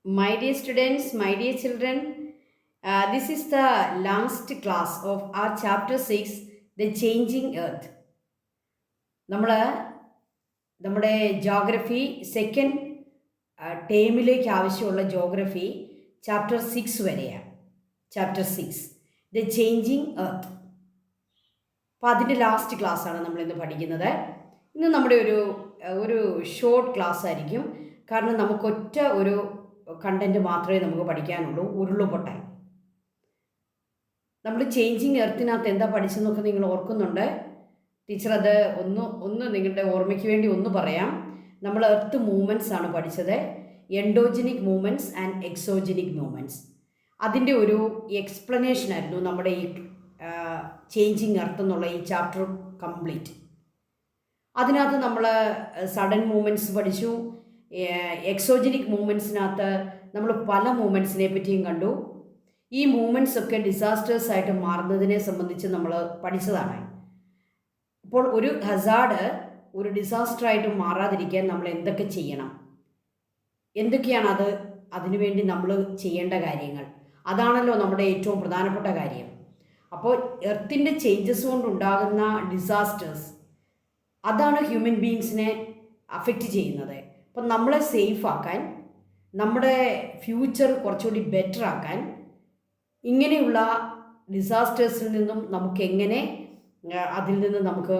My dear students, my dear children, this is the last class of our chapter 6, The Changing Earth. നമ്മൾ നമ്മുടെ geography second ടേമിലേക്ക് ആവശ്യമുള്ള geography chapter 6 വരെയാണ്. Chapter 6, the changing earth. അപ്പോൾ അതിൻ്റെ last ക്ലാസ്സാണ് നമ്മളിന്ന് പഠിക്കുന്നത്. ഇന്ന് നമ്മുടെ ഒരു ഷോർട്ട് ക്ലാസ് ആയിരിക്കും. കാരണം നമുക്കൊറ്റ ഒരു കണ്ടൻറ്റ് മാത്രമേ നമുക്ക് പഠിക്കാനുള്ളൂ, ഉരുളുപൊട്ടൽ. നമ്മൾ ചേഞ്ചിങ് എർത്തിനകത്ത് എന്താ പഠിച്ചെന്നൊക്കെ നിങ്ങൾ ഓർക്കുന്നുണ്ട്. ടീച്ചർ അത് ഒന്ന് നിങ്ങളുടെ ഓർമ്മയ്ക്ക് വേണ്ടി ഒന്ന് പറയാം. നമ്മൾ എർത്ത് മൂവ്മെൻറ്റ്സ് ആണ് പഠിച്ചത്. Endogenic movements and exogenic movements. അതിൻ്റെ ഒരു എക്സ്പ്ലനേഷൻ ആയിരുന്നു നമ്മുടെ ഈ ചേഞ്ചിങ് എർത്ത് എന്നുള്ള ഈ ചാപ്റ്റർ കംപ്ലീറ്റ്. അതിനകത്ത് നമ്മൾ സഡൻ മൂവ്മെൻറ്റ്സ് പഠിച്ചു. എക്സോജനിക് മൂവ്മെൻറ്റ്സിനകത്ത് നമ്മൾ പല മൂവ്മെൻറ്റ്സിനെ പറ്റിയും കണ്ടു. ഈ മൂവ്മെൻറ്റ്സ് ഒക്കെ ഡിസാസ്റ്റേഴ്സ് ആയിട്ട് മാറുന്നതിനെ സംബന്ധിച്ച് നമ്മൾ പഠിച്ചതാണ്. അപ്പോൾ ഒരു ഹസാർഡ് ഒരു ഡിസാസ്റ്ററായിട്ട് മാറാതിരിക്കാൻ നമ്മൾ എന്തൊക്കെ ചെയ്യണം, എന്തൊക്കെയാണ് അതിനുവേണ്ടി നമ്മൾ ചെയ്യേണ്ട കാര്യങ്ങൾ, അതാണല്ലോ നമ്മുടെ ഏറ്റവും പ്രധാനപ്പെട്ട കാര്യം. അപ്പോൾ എർത്തിൻ്റെ ചേഞ്ചസ് കൊണ്ടുണ്ടാകുന്ന ഡിസാസ്റ്റേഴ്സ്, അതാണ് ഹ്യൂമൻ ബീങ്സിനെ അഫക്റ്റ് ചെയ്യുന്നത്. അപ്പം നമ്മളെ സേഫ് ആക്കാൻ, നമ്മുടെ ഫ്യൂച്ചർ കുറച്ചുകൂടി ബെറ്റർ ആക്കാൻ, ഇങ്ങനെയുള്ള ഡിസാസ്റ്റേഴ്സിൽ നിന്നും നമുക്കെങ്ങനെ അതിൽ നിന്ന് നമുക്ക്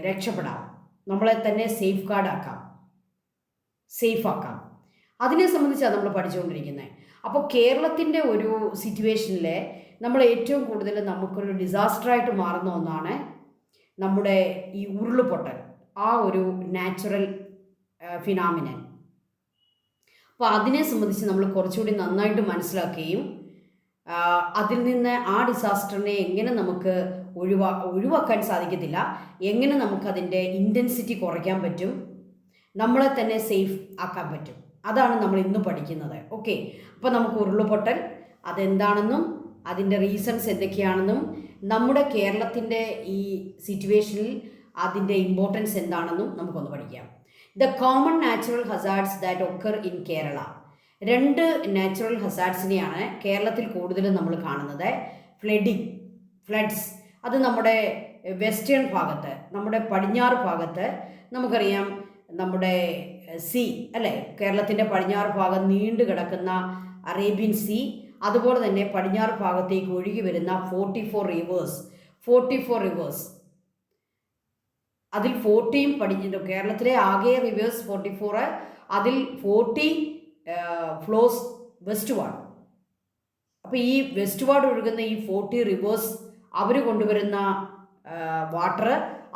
രക്ഷപ്പെടാം, നമ്മളെ തന്നെ സേഫ് ആക്കാം, അതിനെ സംബന്ധിച്ചാണ് നമ്മൾ പഠിച്ചുകൊണ്ടിരിക്കുന്നത്. അപ്പോൾ കേരളത്തിൻ്റെ ഒരു സിറ്റുവേഷനിൽ നമ്മൾ ഏറ്റവും കൂടുതൽ നമുക്കൊരു ഡിസാസ്റ്ററായിട്ട് മാറുന്ന ഒന്നാണ് നമ്മുടെ ഈ ഉരുളുപൊട്ടൽ, ആ ഒരു നാച്ചുറൽ ഫിനാമിനൻ. അപ്പോൾ അതിനെ സംബന്ധിച്ച് നമ്മൾ കുറച്ചുകൂടി നന്നായിട്ട് മനസ്സിലാക്കുകയും അതിൽ നിന്ന് ആ ഡിസാസ്റ്ററിനെ എങ്ങനെ നമുക്ക് ഒഴിവാക്കാൻ സാധിക്കത്തില്ല, എങ്ങനെ നമുക്കതിൻ്റെ ഇൻറ്റൻസിറ്റി കുറയ്ക്കാൻ പറ്റും, നമ്മളെ തന്നെ സേഫ് ആക്കാൻ പറ്റും, അതാണ് നമ്മൾ ഇന്ന് പഠിക്കുന്നത്. ഓക്കെ, അപ്പോൾ നമുക്ക് ഉരുളുപൊട്ടൽ അതെന്താണെന്നും അതിൻ്റെ റീസൺസ് എന്തൊക്കെയാണെന്നും നമ്മുടെ കേരളത്തിൻ്റെ ഈ സിറ്റുവേഷനിൽ അതിൻ്റെ ഇമ്പോർട്ടൻസ് എന്താണെന്നും നമുക്കൊന്ന് പഠിക്കാം. The common natural hazards that occur in Kerala. രണ്ട് നാച്ചുറൽ ഹസാർഡ്സിനെയാണ് കേരളത്തിൽ കൂടുതലും നമ്മൾ കാണുന്നത്. ഫ്ലഡ്സ്, അത് നമ്മുടെ വെസ്റ്റേൺ ഭാഗത്ത്, നമ്മുടെ പടിഞ്ഞാറ് ഭാഗത്ത് നമുക്കറിയാം, നമ്മുടെ സീ അല്ലേ, കേരളത്തിൻ്റെ പടിഞ്ഞാറ് ഭാഗം നീണ്ടു കിടക്കുന്ന അറേബ്യൻ സീ, അതുപോലെ തന്നെ പടിഞ്ഞാറ് ഭാഗത്തേക്ക് ഒഴുകി വരുന്ന 44 റിവേഴ്സ്, അതിൽ 40യും കേരളത്തിലെ ആകെ റിവേഴ്സ് 44, അതിൽ 40 ഫ്ലോസ് വെസ്റ്റ് വാർഡ്. അപ്പോൾ ഈ വെസ്റ്റ് വാർഡ് ഒഴുകുന്ന ഈ 40 റിവേഴ്സ് അവർ കൊണ്ടുവരുന്ന വാട്ടർ,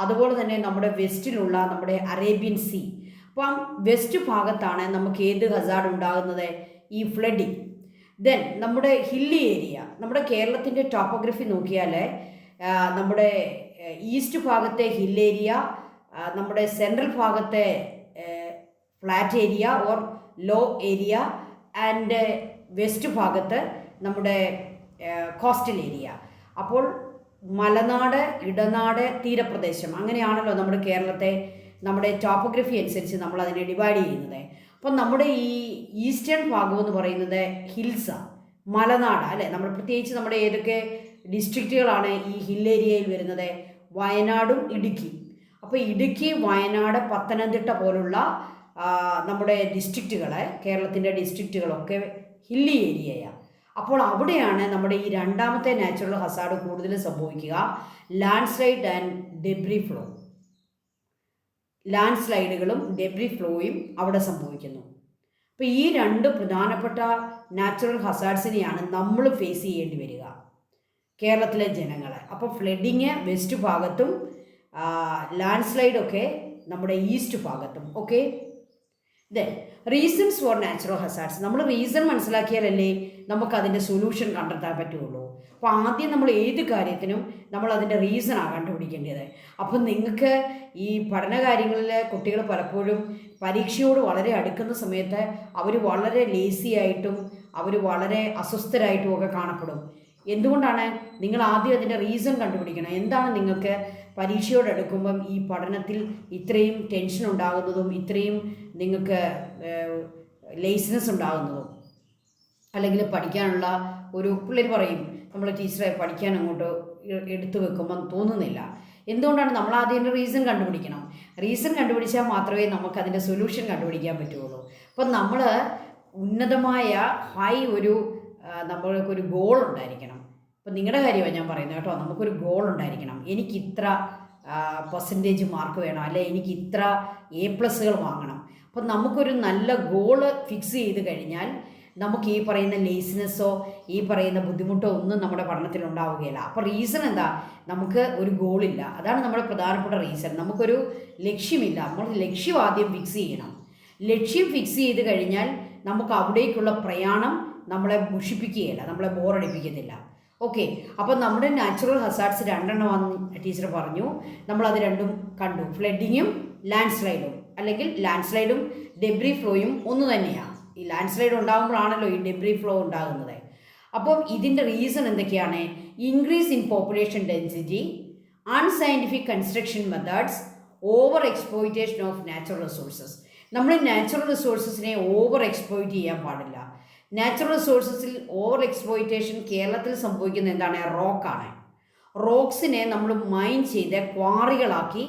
അതുപോലെ തന്നെ നമ്മുടെ വെസ്റ്റിലുള്ള നമ്മുടെ അറേബ്യൻ സീ. അപ്പം വെസ്റ്റ് ഭാഗത്താണ് നമുക്ക് ഏത് ഹസാർഡ് ഉണ്ടാകുന്നത്, ഈ ഫ്ലഡിങ്. ദെൻ നമ്മുടെ ഹില്ലി ഏരിയ, നമ്മുടെ കേരളത്തിൻ്റെ ടോപ്പോഗ്രഫി നോക്കിയാൽ നമ്മുടെ ഈസ്റ്റ് ഭാഗത്തെ ഹിൽ ഏരിയ, നമ്മുടെ സെൻട്രൽ ഭാഗത്തെ flat area or low area, and west ഭാഗത്ത് നമ്മുടെ കോസ്റ്റൽ ഏരിയ. അപ്പോൾ മലനാട്, ഇടനാട്, തീരപ്രദേശം, അങ്ങനെയാണല്ലോ നമ്മുടെ കേരളത്തെ നമ്മുടെ ടോപ്പോഗ്രഫി അനുസരിച്ച് നമ്മൾ അതിനെ ഡിവൈഡ് ചെയ്യുന്നത്. അപ്പം നമ്മുടെ ഈ ഈസ്റ്റേൺ ഭാഗം എന്ന് പറയുന്നത് ഹിൽസാണ്, മലനാട് അല്ലേ. നമ്മൾ പ്രത്യേകിച്ച് നമ്മുടെ ഏതൊക്കെ ഡിസ്ട്രിക്റ്റുകളാണ് ഈ ഹിൽ ഏരിയയിൽ വരുന്നത്, വയനാടും ഇടുക്കി. അപ്പോൾ ഇടുക്കി, വയനാട്, പത്തനംതിട്ട പോലുള്ള നമ്മുടെ ഡിസ്ട്രിക്റ്റുകൾ, കേരളത്തിൻ്റെ ഡിസ്ട്രിക്റ്റുകളൊക്കെ ഹില്ലി ഏരിയയാണ്. അപ്പോൾ അവിടെയാണ് നമ്മുടെ ഈ രണ്ടാമത്തെ നാച്ചുറൽ ഹസാർഡ് കൂടുതൽ സംഭവിക്കുക, ലാൻഡ്സ്ലൈഡ് ആൻഡ് ഡെബ്രി ഫ്ലോ. ലാൻഡ്സ്ലൈഡുകളും ഡെബ്രി ഫ്ലോയും അവിടെ സംഭവിക്കുന്നു. അപ്പോൾ ഈ രണ്ട് പ്രധാനപ്പെട്ട നാച്ചുറൽ ഹസാർഡ്സിനെയാണ് നമ്മൾ ഫേസ് ചെയ്യേണ്ടി വരിക, കേരളത്തിലെ ജനങ്ങൾ. അപ്പോൾ ഫ്ലഡിങ് വെസ്റ്റ് ഭാഗത്തും ലാൻഡ്സ്ലൈഡൊക്കെ നമ്മുടെ ഈസ്റ്റ് ഭാഗത്തും. Okay, then reasons for natural hazards. നമ്മൾ റീസൺ മനസ്സിലാക്കിയാലല്ലേ നമുക്കതിൻ്റെ സൊല്യൂഷൻ കണ്ടെത്താൻ പറ്റുള്ളൂ. അപ്പോൾ ആദ്യം നമ്മൾ ഏത് കാര്യത്തിനും നമ്മൾ അതിൻ്റെ റീസണാണ് കണ്ടുപിടിക്കേണ്ടത്. അപ്പം നിങ്ങൾക്ക് ഈ പഠന കാര്യങ്ങളിൽ കുട്ടികൾ പലപ്പോഴും പരീക്ഷയോട് വളരെ അടുക്കുന്ന സമയത്ത് അവർ വളരെ ലേസി ആയിട്ടും അവർ വളരെ അസ്വസ്ഥരായിട്ടും ഒക്കെ കാണപ്പെടും. എന്തുകൊണ്ടാണ്? നിങ്ങൾ ആദ്യം അതിൻ്റെ റീസൺ കണ്ടുപിടിക്കണം. എന്താണ് നിങ്ങൾക്ക് പരീക്ഷയോടടുക്കുമ്പം ഈ പഠനത്തിൽ ഇത്രയും ടെൻഷൻ ഉണ്ടാകുന്നതും ഇത്രയും നിങ്ങൾക്ക് ലേസിനെസ് ഉണ്ടാകുന്നതും? അല്ലെങ്കിൽ പഠിക്കാനുള്ള ഒരു പിള്ളേർ പറയും നമ്മൾ ടീച്ചറെ പഠിക്കാൻ അങ്ങോട്ട് എടുത്തു വെക്കുമ്പോൾ തോന്നുന്നില്ല. എന്തുകൊണ്ടാണ്? നമ്മൾ ആദ്യം റീസൺ കണ്ടുപിടിക്കണം. റീസൺ കണ്ടുപിടിച്ചാൽ മാത്രമേ നമുക്കതിൻ്റെ സൊല്യൂഷൻ കണ്ടുപിടിക്കാൻ പറ്റുള്ളൂ. അപ്പം നമ്മൾ ഉന്നതമായ നമ്മൾക്കൊരു ഗോൾ ഉണ്ടായിരിക്കണം. ഇപ്പം നിങ്ങളുടെ കാര്യമാണ് ഞാൻ പറയുന്നത് കേട്ടോ. നമുക്കൊരു ഗോൾ ഉണ്ടായിരിക്കണം. എനിക്ക് ഇത്ര പെർസെൻറ്റേജ് മാർക്ക് വേണം, അല്ലെ എനിക്ക് ഇത്ര A+ വാങ്ങണം. അപ്പം നമുക്കൊരു നല്ല ഗോള് ഫിക്സ് ചെയ്ത് കഴിഞ്ഞാൽ നമുക്ക് ഈ പറയുന്ന ലേസിനെസ്സോ ഈ പറയുന്ന ബുദ്ധിമുട്ടോ ഒന്നും നമ്മുടെ പഠനത്തിൽ ഉണ്ടാവുകയില്ല. അപ്പോൾ റീസൺ എന്താ? നമുക്ക് ഒരു ഗോളില്ല. അതാണ് നമ്മുടെ പ്രധാനപ്പെട്ട റീസൺ. നമുക്കൊരു ലക്ഷ്യമില്ല. നമ്മൾ ലക്ഷ്യം ആദ്യം ഫിക്സ് ചെയ്യണം. ലക്ഷ്യം ഫിക്സ് ചെയ്ത് കഴിഞ്ഞാൽ നമുക്ക് അവിടേക്കുള്ള പ്രയാണം നമ്മളെ മുഷിപ്പിക്കുകയില്ല, നമ്മളെ ബോറടിപ്പിക്കത്തില്ല. ഓക്കെ, അപ്പം നമ്മുടെ നാച്ചുറൽ ഹസാർഡ്സ് 2 ടീച്ചർ പറഞ്ഞു. നമ്മളത് രണ്ടും കണ്ടു. ഫ്ലഡിങ്ങും ലാൻഡ് സ്ലൈഡും, അല്ലെങ്കിൽ ലാൻഡ് സ്ലൈഡും ഡെബ്രി ഫ്ലോയും ഒന്ന് തന്നെയാണ്. ഈ ലാൻഡ് സ്ലൈഡ് ഉണ്ടാകുമ്പോഴാണല്ലോ ഈ ഡെബ്രി ഫ്ലോ ഉണ്ടാകുന്നത്. അപ്പം ഇതിൻ്റെ റീസൺ എന്തൊക്കെയാണ്? Increase in population density, unscientific construction methods, over exploitation of natural resources. നമ്മൾ നാച്ചുറൽ റിസോഴ്സസിനെ ഓവർ എക്സ്പ്ലോയിറ്റ് ചെയ്യാൻ പാടില്ല. നാച്ചുറൽ റിസോഴ്സസിൽ ഓവർ എക്സ്പ്ലോയിറ്റേഷൻ കേരളത്തിൽ സംഭവിക്കുന്ന എന്താണ്? റോക്കാണ്. റോക്സിനെ നമ്മൾ മൈൻ ചെയ്ത് ക്വാറികളാക്കി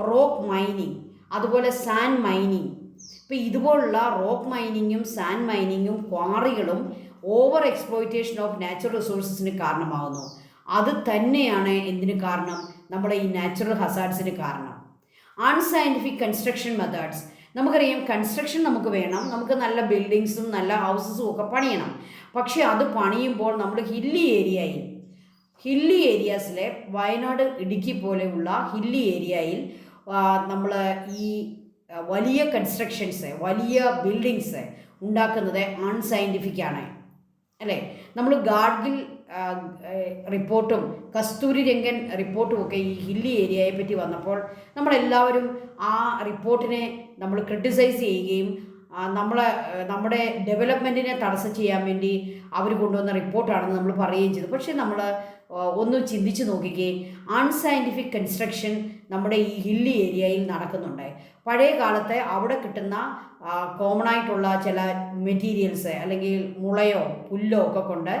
റോക്ക് മൈനിങ്, അതുപോലെ സാൻഡ് മൈനിങ്. ഇപ്പോൾ ഇതുപോലുള്ള റോക്ക് മൈനിങ്ങും സാൻഡ് മൈനിങ്ങും ക്വാറികളും ഓവർ എക്സ്പ്ലോയിറ്റേഷൻ ഓഫ് നാച്ചുറൽ റിസോഴ്സസിന് കാരണമാകുന്നു. അത് തന്നെയാണ് എന്തിന് കാരണം? നമ്മുടെ ഈ നാച്ചുറൽ ഹസാർഡ്സിന് കാരണം. Unscientific construction methods. നമുക്കറിയാം കൺസ്ട്രക്ഷൻ നമുക്ക് വേണം, നമുക്ക് നല്ല ബിൽഡിങ്സും നല്ല ഹൗസസും ഒക്കെ പണിയണം. പക്ഷേ അത് പണിയുമ്പോൾ നമ്മൾ ഹില്ലി ഏരിയാസിലെ വയനാട്, ഇടുക്കി പോലെയുള്ള ഹില്ലി ഏരിയയിൽ നമ്മൾ ഈ വലിയ കൺസ്ട്രക്ഷൻസ്, വലിയ ബിൽഡിങ്സ് ഉണ്ടാക്കുന്നത് അൺസയൻറ്റിഫിക് ആണ്, അല്ലേ? നമ്മൾ ഗാഡ്ഗിൽ റിപ്പോർട്ടും കസ്തൂരി രംഗൻ റിപ്പോർട്ടും ഒക്കെ ഈ ഹില്ലി ഏരിയയെ പറ്റി വന്നപ്പോൾ നമ്മളെല്ലാവരും ആ റിപ്പോർട്ടിനെ നമ്മൾ ക്രിട്ടിസൈസ് ചെയ്യുകയും നമ്മുടെ ഡെവലപ്മെൻറ്റിനെ തടസ്സം ചെയ്യാൻ വേണ്ടി അവർ കൊണ്ടുവന്ന റിപ്പോർട്ടാണെന്ന് നമ്മൾ പറയുകയും ചെയ്തു. പക്ഷേ നമ്മൾ ഒന്ന് ചിന്തിച്ച് നോക്കിക്കേ, അൺസയൻറ്റിഫിക് കൺസ്ട്രക്ഷൻ നമ്മുടെ ഈ ഹില്ലി ഏരിയയിൽ നടക്കുന്നുണ്ട്. പഴയ കാലത്തെ അവിടെ കിട്ടുന്ന കോമൺ ആയിട്ടുള്ള ചില മെറ്റീരിയൽസ്, അല്ലെങ്കിൽ മുളയോ പുല്ലോ ഒക്കെ കൊണ്ട്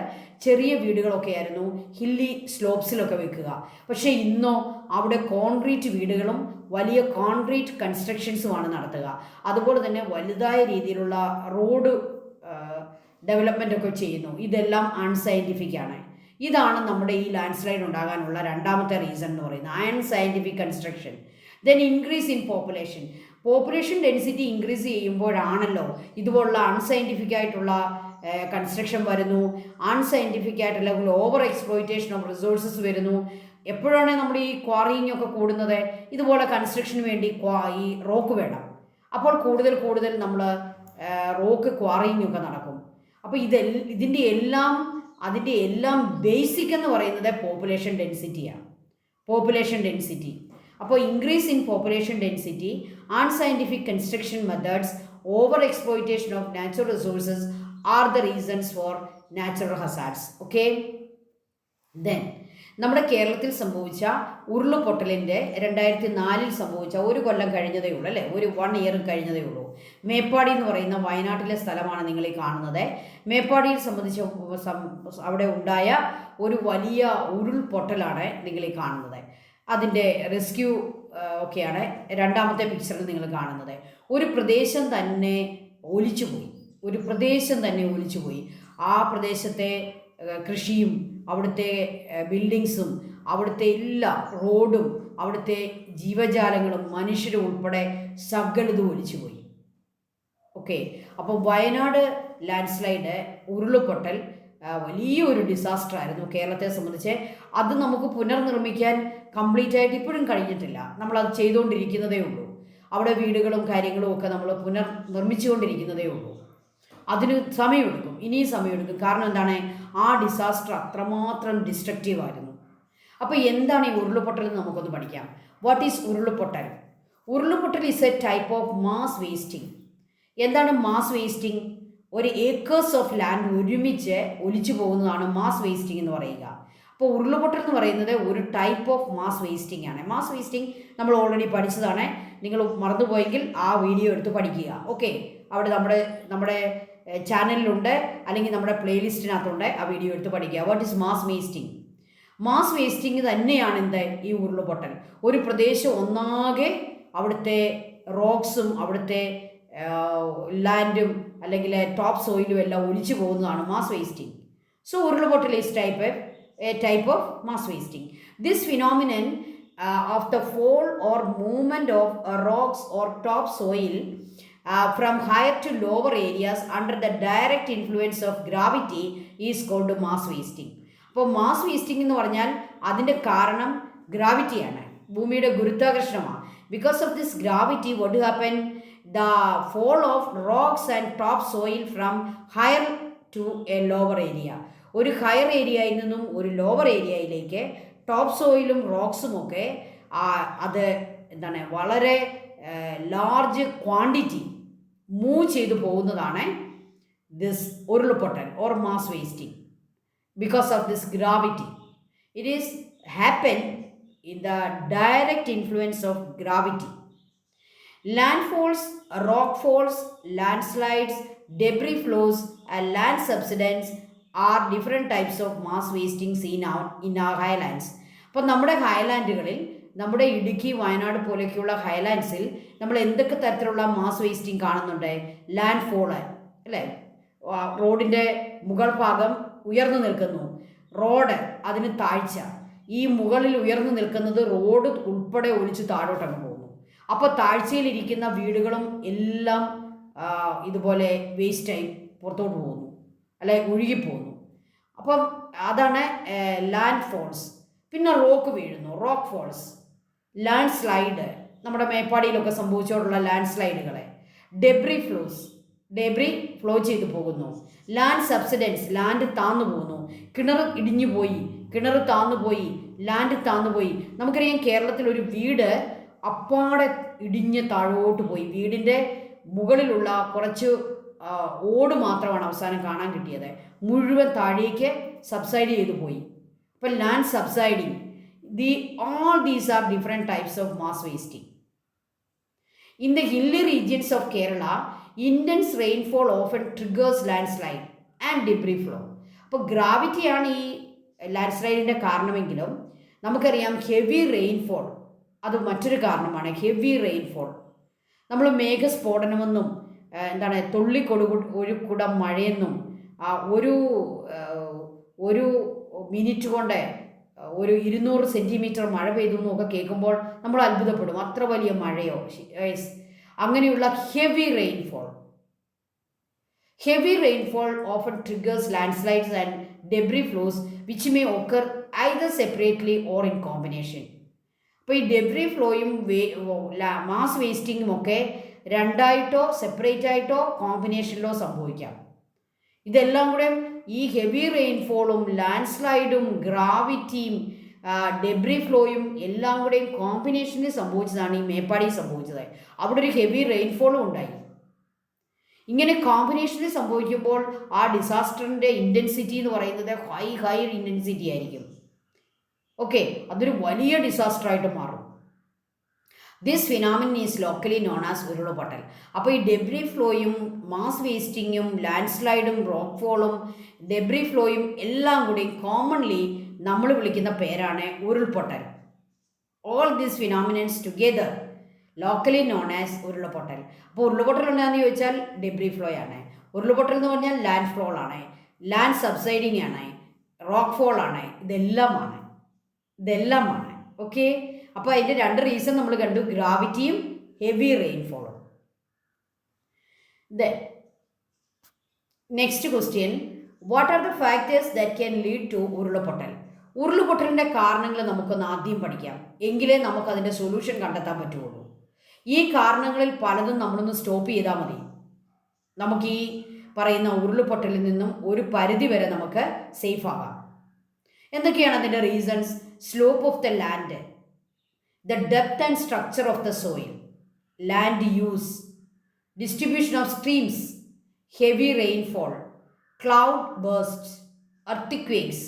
ചെറിയ വീടുകളൊക്കെ ആയിരുന്നു ഹില്ലി സ്ലോപ്സിലൊക്കെ വെക്കുക. പക്ഷേ ഇന്നോ അവിടെ കോൺക്രീറ്റ് വീടുകളും വലിയ കോൺക്രീറ്റ് കൺസ്ട്രക്ഷൻസുമാണ് നടത്തുക. അതുപോലെ തന്നെ വലുതായ രീതിയിലുള്ള റോഡ് ഡെവലപ്മെൻ്റ് ഒക്കെ ചെയ്യുന്നു. ഇതെല്ലാം അൺസയൻറ്റിഫിക് ആണ്. ഇതാണ് നമ്മുടെ ഈ ലാൻഡ് സ്ലൈഡ് ഉണ്ടാകാനുള്ള രണ്ടാമത്തെ റീസൺ എന്ന് പറയുന്നത്, unscientific construction. Then increase in population density increase ചെയ്യുമ്പോഴാണല്ലോ ഇതുപോലുള്ള അൺസയൻറ്റിഫിക് ആയിട്ടുള്ള കൺസ്ട്രക്ഷൻ വരുന്നു, അൺസയൻറ്റിഫിക് ആയിട്ടുള്ള ഓവർ എക്സ്പ്ലോയിറ്റേഷൻ ഓഫ് റിസോഴ്സസ് വരുന്നു. എപ്പോഴാണ് നമ്മൾ ഈ ക്വാറിയിങ് ഒക്കെ കൂടുന്നത്? ഇതുപോലെ കൺസ്ട്രക്ഷന് വേണ്ടി ഈ റോക്ക് വേണം. അപ്പോൾ കൂടുതൽ നമ്മൾ റോക്ക് ക്വാറിയിങ് ഒക്കെ നടക്കും. അപ്പോൾ അതിൻ്റെ എല്ലാം ബേസിക് എന്ന് പറയുന്നത് പോപ്പുലേഷൻ ഡെൻസിറ്റി. അപ്പോൾ increase in population density, unscientific construction methods, over exploitation of natural resources are the reasons for natural hazards. Okay, then നമ്മുടെ കേരളത്തിൽ സംഭവിച്ച ഉരുളുപൊട്ടലിൻ്റെ 2004 സംഭവിച്ച 1 കൊല്ലം കഴിഞ്ഞതേ ഉള്ളൂ, അല്ലേ? 1 ഇയർ കഴിഞ്ഞതേ ഉള്ളൂ. മേപ്പാടി എന്ന് പറയുന്ന വയനാട്ടിലെ സ്ഥലമാണ് നിങ്ങൾ ഈ കാണുന്നത്. മേപ്പാടിയിൽ അവിടെ ഉണ്ടായ ഒരു വലിയ ഉരുൾപൊട്ടലാണ് നിങ്ങൾ ഈ കാണുന്നത്. അതിൻ്റെ റെസ്ക്യൂ ഒക്കെയാണ് രണ്ടാമത്തെ പിക്ചറിൽ നിങ്ങൾ കാണുന്നത്. ഒരു പ്രദേശം തന്നെ ഒലിച്ചുപോയി. ആ പ്രദേശത്തെ കൃഷിയും അവിടുത്തെ ബിൽഡിങ്സും അവിടുത്തെ എല്ലാ റോഡും അവിടുത്തെ ജീവജാലങ്ങളും മനുഷ്യരും ഉൾപ്പെടെ സകലതും ഒലിച്ചുപോയി. ഓക്കെ, അപ്പോൾ വയനാട് ലാൻഡ് സ്ലൈഡ്, ഉരുൾപൊട്ടൽ വലിയൊരു ഡിസാസ്റ്റർ ആയിരുന്നു കേരളത്തെ സംബന്ധിച്ച്. അത് നമുക്ക് പുനർനിർമ്മിക്കാൻ കംപ്ലീറ്റ് ആയിട്ട് ഇപ്പോഴും കഴിഞ്ഞിട്ടില്ല. നമ്മളത് ചെയ്തുകൊണ്ടിരിക്കുന്നതേ ഉള്ളൂ. അവിടെ വീടുകളും കാര്യങ്ങളും ഒക്കെ നമ്മൾ പുനർനിർമ്മിച്ചുകൊണ്ടിരിക്കുന്നതേ ഉള്ളൂ. അതിന് സമയമെടുക്കും, ഇനിയും സമയമെടുക്കും. കാരണം എന്താണ്? ആ ഡിസാസ്റ്റർ അത്രമാത്രം ഡിസ്ട്രക്റ്റീവ് ആയിരുന്നു. അപ്പോൾ എന്താണ് ഈ ഉരുൾപൊട്ടൽ എന്ന് നമുക്കൊന്ന് പഠിക്കാം. വാട്ട് ഈസ് ഉരുൾപൊട്ടൽ? ഉരുൾപൊട്ടൽ is A type of mass wasting. എന്താണ് മാസ് വേസ്റ്റിംഗ്? ഒരു ഏക്കേഴ്സ് ഓഫ് ലാൻഡ് ഒരുമിച്ച് ഒലിച്ചു പോകുന്നതാണ് മാസ് വേസ്റ്റിംഗ് എന്ന് പറയുക. അപ്പോൾ ഉരുൾപൊട്ടൽ എന്ന് പറയുന്നത് ഒരു ടൈപ്പ് ഓഫ് മാസ് വേസ്റ്റിംഗ് ആണ്. മാസ് വേസ്റ്റിംഗ് നമ്മൾ ഓൾറെഡി പഠിച്ചതാണ്. നിങ്ങൾ മറന്നുപോയെങ്കിൽ ആ വീഡിയോ എടുത്ത് പഠിക്കുക. ഓക്കെ, അവിടെ നമ്മുടെ ചാനലിലുണ്ട്, അല്ലെങ്കിൽ നമ്മുടെ പ്ലേലിസ്റ്റിനകത്തുണ്ട്. ആ വീഡിയോ എടുത്ത് പഠിക്കുക. What is mass wasting? Mass wasting തന്നെയാണ് എന്ത് ഈ ഉരുൾപൊട്ടൽ. ഒരു പ്രദേശം ഒന്നാകെ അവിടുത്തെ റോക്സും അവിടുത്തെ ലാൻഡും അല്ലെങ്കിൽ ടോപ്പ് സോയിലും എല്ലാം ഒലിച്ചു പോകുന്നതാണ് മാസ് വേസ്റ്റിംഗ്. സോ ഉരുൾപൊട്ടൽ is a type of mass wasting. This phenomenon of the fall or movement of rocks or top soil from higher to lower areas under the direct influence of gravity is called mass wasting. അപ്പോൾ mass wasting എന്ന് പറഞ്ഞാൽ അതിൻ്റെ കാരണം ഗ്രാവിറ്റിയാണ്, ഭൂമിയുടെ ഗുരുത്വാകർഷണമാണ്. Because of this gravity what happen, the fall of rocks and top soil from higher to a lower area. ഒരു higher ഏരിയയിൽ നിന്നും ഒരു ലോവർ ഏരിയയിലേക്ക് ടോപ്പ് സോയിലും റോക്സും ഒക്കെ അത് എന്താണ് വളരെ ലാർജ് ക്വാണ്ടിറ്റി മൂവ് ചെയ്തു പോകുന്നതാണ് ദിസ് ഉരുൾപൊട്ടൽ or mass wasting. Because of this gravity it is happen in the direct influence of gravity. Landfalls, rockfalls, landslides, debris flows and land subsidence are different types of mass wasting seen in our highlands. അപ്പോൾ നമ്മുടെ ഹൈലാൻഡുകളിൽ, നമ്മുടെ ഇടുക്കി, വയനാട് പോലെയൊക്കെയുള്ള ഹൈലാൻഡ്സിൽ നമ്മൾ എന്തൊക്കെ തരത്തിലുള്ള mass wasting കാണുന്നുണ്ട്? Land fall അല്ലേ, റോഡിൻ്റെ മുകൾ ഭാഗം ഉയർന്നു നിൽക്കുന്നു, റോഡ് അതിന് താഴ്ച, ഈ മുകളിൽ ഉയർന്നു നിൽക്കുന്നത് റോഡ് ഉൾപ്പെടെ ഒലിച്ച് താഴോട്ടങ്ങ് പോകുന്നു. അപ്പോൾ താഴ്ചയിലിരിക്കുന്ന വീടുകളും എല്ലാം ഇതുപോലെ വേസ്റ്റായി പുറത്തോട്ട് പോകുന്നു, അല്ലെ ഒഴുകിപ്പോകുന്നു. അപ്പം അതാണ് ലാൻഡ് ഫോൾസ്. പിന്നെ റോക്ക് വീഴുന്നു, റോക്ക് ഫോൾസ്. ലാൻഡ് സ്ലൈഡ്, നമ്മുടെ മേപ്പാടിയിലൊക്കെ സംഭവിച്ചോടുള്ള ലാൻഡ് സ്ലൈഡുകളെ. ഡെബ്രി ഫ്ലോസ്, ഡെബ്രി ഫ്ലോ ചെയ്തു പോകുന്നു. ലാൻഡ് സബ്സിഡൻസ്, ലാൻഡ് താന്നു പോകുന്നു. കിണർ ഇടിഞ്ഞു പോയി, കിണർ താന്നുപോയി, ലാൻഡ് താന്നുപോയി. നമുക്കറിയാം കേരളത്തിൽ ഒരു വീട് അപ്പാടെ ഇടിഞ്ഞ് താഴോട്ട് പോയി. വീടിൻ്റെ മുകളിലുള്ള കുറച്ച് ഓട് മാത്രമാണ് അവസാനം കാണാൻ കിട്ടിയത്, മുഴുവൻ താഴേക്ക് സബ്സൈഡ് ചെയ്തു പോയി. അപ്പം land സബ്സൈഡിങ്, all these are different types of mass wasting. In the hilly regions of Kerala, intense rainfall often triggers landslide and debris flow. അപ്പോൾ ഗ്രാവിറ്റിയാണ് ഈ ലാൻഡ് സ്ലൈഡിൻ്റെ കാരണമെങ്കിലും നമുക്കറിയാം ഹെവി റെയിൻഫോൾ അത് മറ്റൊരു കാരണമാണ്. ഹെവി റെയിൻഫോൾ, നമ്മൾ മേഘസ്ഫോടനമെന്നും എന്താണ് ഒഴുക്കുടം മഴയെന്നും ഒരു മിനിറ്റ് കൊണ്ട് ഒരു 200 സെൻറ്റിമീറ്റർ മഴ പെയ്തു എന്നൊക്കെ കേൾക്കുമ്പോൾ നമ്മൾ അത്ഭുതപ്പെടും. അത്ര വലിയ മഴയോ? അങ്ങനെയുള്ള heavy rainfall. Heavy rainfall often triggers landslides and debris flows which may occur either separately or in combination. അപ്പോൾ ഈ ഡെബ്രി ഫ്ലോയും മാസ് വേസ്റ്റിങ്ങും ഒക്കെ രണ്ടായിട്ടോ സെപ്പറേറ്റ് ആയിട്ടോ കോമ്പിനേഷനിലോ സംഭവിക്കാം. ഇതെല്ലാം കൂടെ ഈ ഹെവി റെയിൻഫോളും ലാൻഡ് സ്ലൈഡും ഗ്രാവിറ്റിയും ഡെബ്രി ഫ്ലോയും എല്ലാം കൂടെയും കോമ്പിനേഷനിൽ സംഭവിച്ചതാണ് ഈ മേപ്പാടി സംഭവിച്ചത്. അവിടെ ഒരു ഹെവി റെയിൻഫോളും ഉണ്ടായി. ഇങ്ങനെ കോമ്പിനേഷനിൽ സംഭവിക്കുമ്പോൾ ആ ഡിസാസ്റ്ററിൻ്റെ ഇൻറ്റൻസിറ്റി എന്ന് പറയുന്നത് ഹൈ ഇൻറ്റൻസിറ്റി ആയിരിക്കും. ഓക്കെ, അതൊരു വലിയ ഡിസാസ്റ്ററായിട്ട് മാറും. This phenomenon is locally known as ഉരുൾപൊട്ടൽ. അപ്പോൾ ഈ ഡെബ്രി ഫ്ലോയും മാസ് വേസ്റ്റിങ്ങും ലാൻഡ് സ്ലൈഡും റോക്ക് ഫോളും ഡെബ്രി ഫ്ലോയും എല്ലാം കൂടി കോമൺലി നമ്മൾ വിളിക്കുന്ന പേരാണ് ഉരുൾപൊട്ടൽ. All these phenomenons together locally known as ഉരുൾപൊട്ടൽ. അപ്പോൾ ഉരുൾപൊട്ടൽ എന്താണെന്ന് ചോദിച്ചാൽ ഡെബ്രി ഫ്ലോ ആണ്. ഉരുൾപൊട്ടൽ എന്ന് പറഞ്ഞാൽ ലാൻഡ് ഫ്ലോൾ ആണ്, ലാൻഡ് സബ്സൈഡിങ് ആണ്, റോക്ക് ഫോൾ ആണ്. ഇതെല്ലാമാണ്. ഓക്കെ, അപ്പോൾ അതിൻ്റെ രണ്ട് റീസൺ നമ്മൾ കണ്ടു, ഗ്രാവിറ്റിയും ഹെവി റെയിൻഫോളും. Next question, what are the factors that can lead to ഉരുൾപൊട്ടൽ? ഉരുൾപൊട്ടലിൻ്റെ കാരണങ്ങൾ നമുക്കൊന്ന് ആദ്യം പഠിക്കാം, എങ്കിലേ നമുക്കതിൻ്റെ സൊല്യൂഷൻ കണ്ടെത്താൻ പറ്റുള്ളൂ. ഈ കാരണങ്ങളിൽ പലതും നമ്മളൊന്ന് സ്റ്റോപ്പ് ചെയ്താൽ മതി. നമുക്ക് ഈ പറയുന്ന ഉരുൾപൊട്ടലിൽ നിന്നും ഒരു പരിധി വരെ നമുക്ക് സേഫ് ആകാം. എന്തൊക്കെയാണ് അതിൻ്റെ reasons? Slope of the land, the depth and structure of the soil, land use, distribution of streams, heavy rainfall, cloudburst, earthquakes,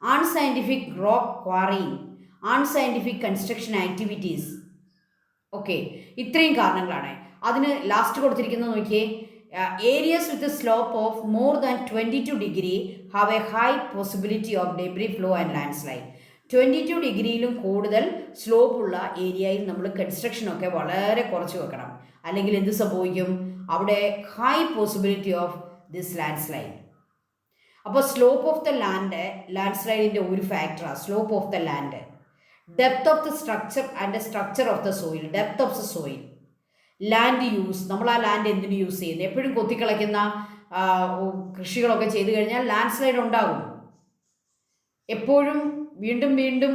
unscientific rock quarrying, unscientific construction activities. Okay, ഇത്രയും കാരണങ്ങളാണ്. അതിന് ലാസ്റ്റ് കൊടുത്തിരിക്കുന്നത് നോക്കിയേ, areas with a slope of more than 22 degree have a high possibility of debris flow and landslide. 22 ഡിഗ്രിയിലും കൂടുതൽ സ്ലോപ്പുള്ള ഏരിയയിൽ നമ്മൾ കൺസ്ട്രക്ഷനൊക്കെ വളരെ കുറച്ച് വെക്കണം. അല്ലെങ്കിൽ എന്ത് സംഭവിക്കും? അവിടെ high possibility of this landslide. അപ്പോൾ സ്ലോപ്പ് ഓഫ് ദ ലാൻഡ് സ്ലൈഡിൻ്റെ ഒരു ഫാക്ടറാണ് slope of the land. Depth of the structure and structure of the soil. Depth of the soil. Land use. നമ്മൾ ആ ലാൻഡ് എന്തിനു യൂസ് ചെയ്യുന്നത്? എപ്പോഴും കൊത്തിക്കളയ്ക്കുന്ന കൃഷികളൊക്കെ ചെയ്തു കഴിഞ്ഞാൽ ലാൻഡ് സ്ലൈഡ് ഉണ്ടാകും. എപ്പോഴും വീണ്ടും വീണ്ടും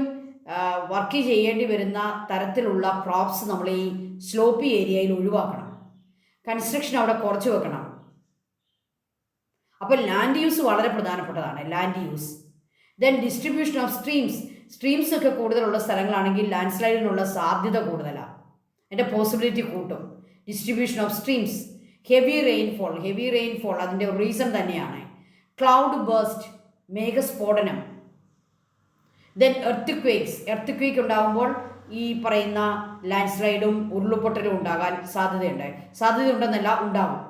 വർക്ക് ചെയ്യേണ്ടി വരുന്ന തരത്തിലുള്ള ക്രോപ്സ് നമ്മൾ ഈ സ്ലോപ്പി ഏരിയയിൽ ഒഴിവാക്കണം. കൺസ്ട്രക്ഷൻ അവിടെ കുറച്ച് വെക്കണം. അപ്പോൾ ലാൻഡ് യൂസ് വളരെ പ്രധാനപ്പെട്ടതാണ്. Land use. Then distribution of streams ഒക്കെ കൂടുതലുള്ള സ്ഥലങ്ങളാണെങ്കിൽ ലാൻഡ് സ്ലൈഡിനുള്ള സാധ്യത കൂടുതലാണ്. അതിൻ്റെ പോസിബിലിറ്റി കൂട്ടും. Distribution of streams. Heavy rainfall അതിൻ്റെ റീസൺ തന്നെയാണ്. ക്ലൗഡ് ബേസ്റ്റ്, മേഘസ്ഫോടനം. ദെൻ എർത്ത് ഉണ്ടാകുമ്പോൾ ഈ പറയുന്ന ലാൻഡ് സ്ലൈഡും ഉരുൾപൊട്ടലും ഉണ്ടാകാൻ സാധ്യതയുണ്ടെന്നല്ല ഉണ്ടാകും.